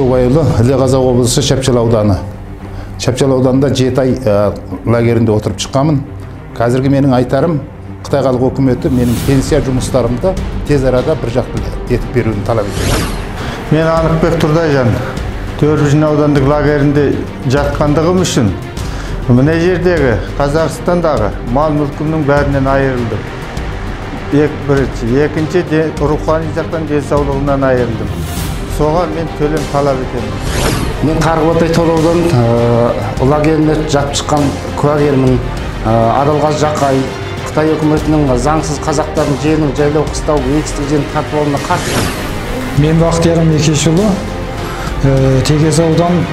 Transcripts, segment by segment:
Толубайұлы, Іле-Қазақ облысы Шапчал ауданы. Шапчал ауданында 7 ай лагерінде отырып шыққанмын. Қазіргі менің айтарым, Қытай халық өкіметі менің пенсия жұмыстарымды тез арада бір жақты етіп беруін талап етеді. Мен Анықбек Тұрдайжан, Төрбіжін аудандық лагерінде жатқандығым үшін мына жердегі Қазақстандағы мал мүлкімнің бәрінен айырылдым. Екінші рухани жақтан денсаулығынан айырылдым. Соған мен төлем талап етемін. Мен Қарғыбатай Толаудан лагеріне жатып шыққан куәгермін. Адалғазы Жақай Қытай үкіметінің заңсыз қазақтардың жерінің жайлау қыстау егістік жерін тартып алуына қарсы. Мен Бақтиярым Екешұлы Текес аудан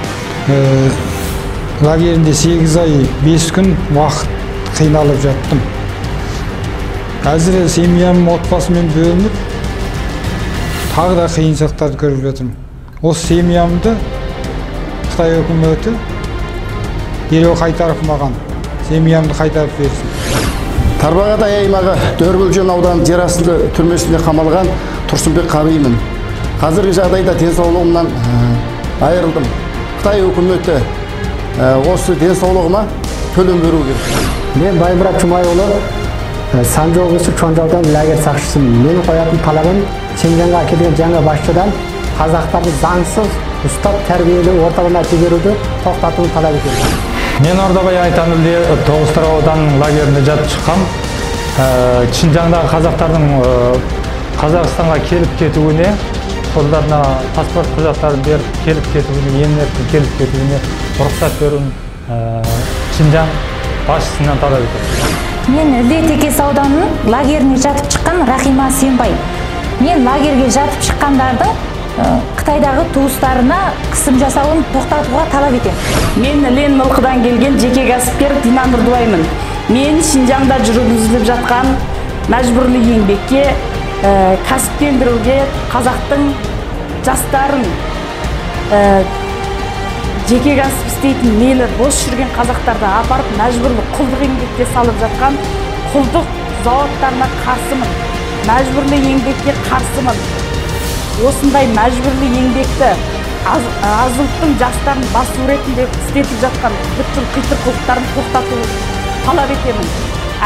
лагерінде 8 ай 5 күн уақыт қиналып жаттым. Қазір семьям отбасымен бөлініп, тағы да қиыншылықтарды көріп жатырмын. Осы семьямды Қытай үкіметі дереу қайтарып маған, семьямды қайтарып берсін. Тарбағатай аймағы Төрбілжен ауданы жер асты түрмесінде қамалған Тұрсынбек Қабимін. Қазіргі жағдайда денсаулығымнан айырылдым. Қытай үкіметі осы денсаулығыма төлем беру керек. Мен Баймұрат Жұмайұлы Санжы облысы Чонжаудан лагерь сақшысымын. Менің қоятын талабым Шеңгенге әкелген жаңа басшыдан қазақтарды заңсыз ұстап тәрбиелі орталығына жіберуді тоқтатуын талап етемін. Мен Ордабай Айтанұлы Тоғызтар ауданының лагерінде жатып шыққам. Шинжаңдағы қазақтардың Қазақстанға келіп кетуіне, қолдарына паспорт құжаттарын беріп келіп кетуіне, емін-еркін келіп кетуіне рұқсат беруін Шинжаң басшысынан талап етемін. Мен Іле-Текес ауданының лагеріне жатып шыққан Рахима Сенбай. Мен лагерге жатып шыққандардың Қытайдағы туыстарына қысым жасауын тоқтатуға талап етемін. Мен Ілен Мылқыдан келген жеке кәсіпкер Дина Нұрдыбаймын. Мен Шинжаңда жүргізіліп жатқан мәжбүрлі еңбекке, кәсіптендіруге қазақтың жастарын жеке кәсіп істейтін мейлі бос жүрген қазақтарды апарып мәжбүрлі құлдық еңбекке салып жатқан құлдық зауыттарына қарсымын. Мәжбүрлі еңбекке қарсымын. Осындай мәжбүрлі еңбекті азылықтың жастарын басу ретінде істетіп жатқан бүткіл қитұрқылықтарын тоқтату талап етемін.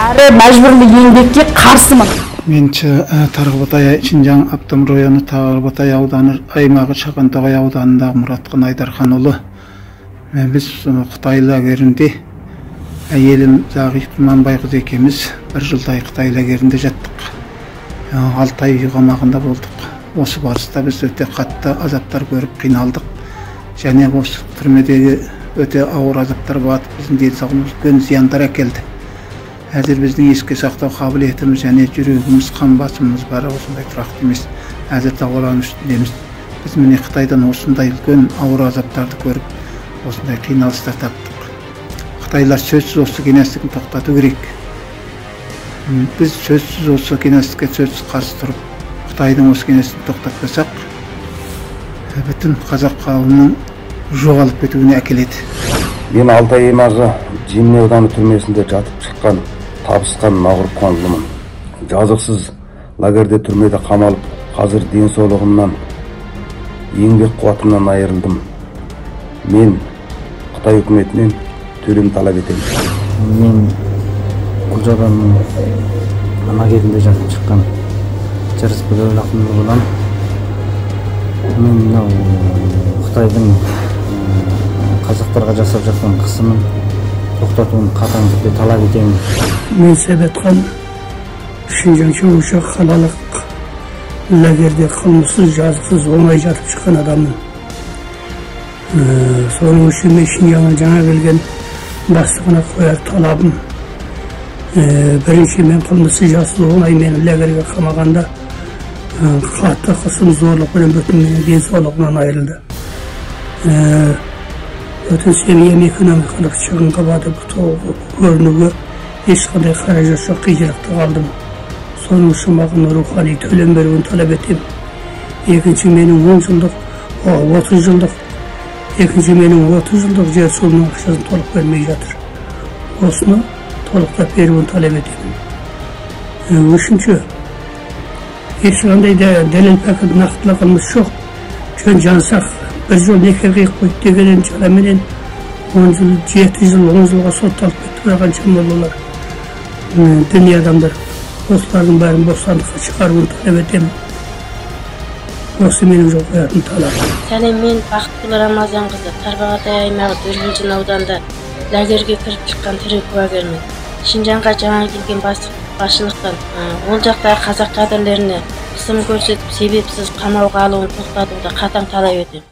Әрі мәжбүрлі еңбекке қарсымын. Мен Тарғыбатай Шинжаң Автономиялық районы Тарғыбатай ауданы аймағы Шақантоғай ауданындағы Мұратқан Айдарханұлы. Біз Қытай лагерінде әйелім Зағип Құманбайқызы екеуміз 1 жылдай Қытай лагерінде жаттық. 6 ай қамағында болдық. Осы барыста біз өте қатты азаптар көріп қиналдық. Және осы түрмедегі өте ауыр азаптар батып, біздің денсаулығымызға үлкен зияндар әкелді. Әзір біздің еске сақтау қабілетіміз және жүрегіміз, қан басымыз бар, осындай тұрақты емес. Әзір дауалану үстіндеміз. Біз міне Қытайдан осындай үлкен ауыр азаптарды көріп, осындай қиналыстар таптық. Қытайлар сөзсіз осы кеңестігін тоқтату керек. Біз сөзсіз осы кеңестікке сөзсіз қарсы тұрып, Қытайдың осы кеңестігін тоқтатпасақ, бүтін қазақ қауымының жоғалып кетуіне әкеледі. Мен Алтай аймағы Жемне ауданы түрмесінде жатып шыққан табысқан Мағұрып Қонлымын. Жазықсыз лагерде түрмеде қамалып, қазір денсаулығымнан, еңбек қуатымнан айырылдым. Мен Қытай үкіметінен төлем талап етемін. Мен Құлжаданның лагерінде жатып шыққан Жарысбек Ақынұлынан мен Қытайдың қазақтарға жасап жатқан қысымын тоқтатуын қатаң түрде талап етемін. Мен Себетхан Шинжаң Чоңшақ қалалық лагерде қылмыссыз, жазықсыз оңай жатып шыққан адаммын. Соның үшін мен Шинжаңға жаңа келген бастығына қояр талабым. Бірінші мен қылмыссыз, жазықсыз оңай мені лагерге қамағанда қатты қысым, зорлық пен бүтін менің денсаулығымнан айырылды. Бүтін семьям экономикалық шығынға батып көрінуге ешқандай қаражат жоқ, қиындықта қалдым. Соның үшін маған рухани төлем беруін талап етемін. Екінші менің 10 жылдық, 30 жылдық, екінші менің 30 жылдық жер суының ақшасын толық бермей жатыр. Осыны толықтап беруін талап етемін. Үшінші, ешқандай дәлел пәкіл нақтылығымыз жоқ. Жөн жансақ bir jol neker kıyıp koyup degenen jala menen 10 jıl, 7 jıl, 10 жылга сотталып кетип барган чамалуулар діни адамдар. Осылардың бәрін бостандыққа шығаруын талап етемін. Осы менің жол қоятын талабым. Сәлем, мен Бақытгүл Рамазанқызы, Тарбағатай аймағы Дүрбелжін ауданында лагерге кіріп шыққан тірі куәгермін. Шинжанға жаңа келген басшылықтан ол жақтағы қазақ кадрлеріне қысым көрсетіп, себепсіз қамауға алуын тоқтатуды қатаң талап етемін.